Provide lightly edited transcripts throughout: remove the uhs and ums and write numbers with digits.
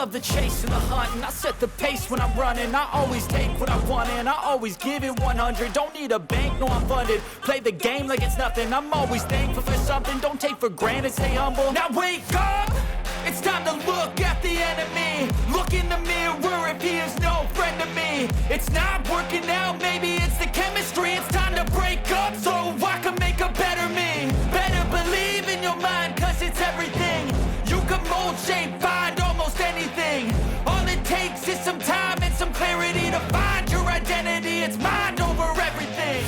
love the chase and the hunt, and I set the pace when I'm running. I always take what I want and I always give it 100. Don't need a bank, no I'm funded. Play the game like it's nothing. I'm always thankful for something. Don't take for granted, stay humble. Now wake up! It's time to look at the enemy. Look in the mirror if he is no friend to me. It's not working out, maybe it's the chemistry. It's time to break up so I can make a better me. Better believe in your mind, cause it's everything. You can mold, shape, find almost anything. All it takes is some time and some clarity to find your identity. It's mind over everything.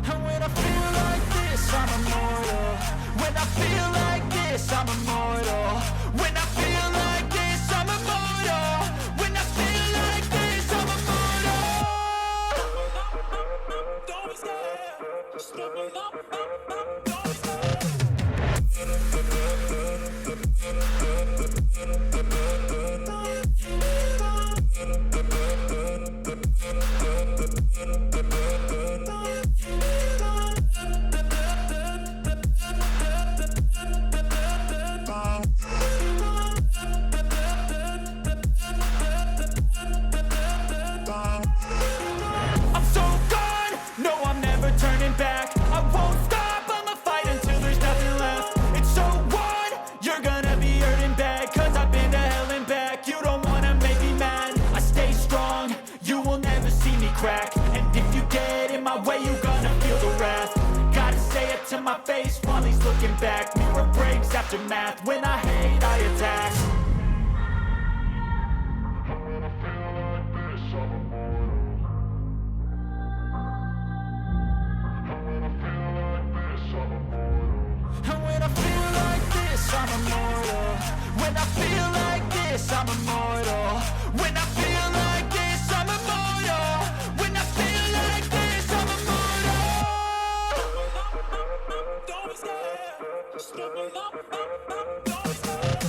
And when I feel like this, I'm immortal. When I feel like this, I'm immortal. When I feel like this, I'm immortal. When I feel like this, I'm immortal. Don't be scared. Step it up, don't be scared. Turning back, I won't stop, I'ma fight until there's nothing left. It's so what? You're gonna be hurting bad, cause I've been to hell and back. You don't wanna make me mad, I stay strong, you will never see me crack. And if you get in my way, you're gonna feel the wrath. Gotta say it to my face while he's looking back. Mirror breaks after math, when I hate, I attack. I'm immortal. When I feel like this, I'm immortal. When I feel like this, I'm immortal. When I feel like this, I'm immortal. Don't be scared. Step it up, don't be scared.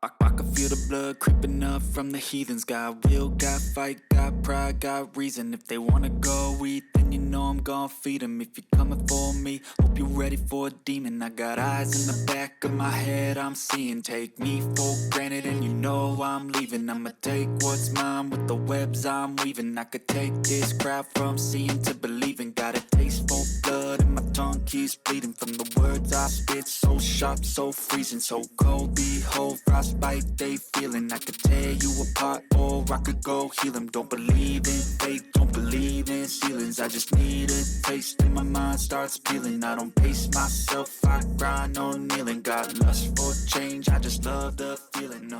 I can feel the blood creeping up from the heathens. Got will, got fight, got pride, got reason. If they wanna go eat, then you know I'm gon' feed them. If you're coming for me, hope you're ready for a demon. I got eyes in the back of my head, I'm seeing. Take me for granted and you know I'm leaving. I'ma take what's mine with the webs I'm weaving. I could take this crowd from seeing to believing. Got a taste for blood and my tongue keeps bleeding. From the words I spit, so sharp, so freezing. So cold, behold, frostbite they feeling. I could tear you apart or I could go heal them. Don't believe in fate, don't believe in ceilings. I just need a taste and my mind starts peeling. I don't pace myself, I grind on kneeling. Got lust for change, I just love the feeling.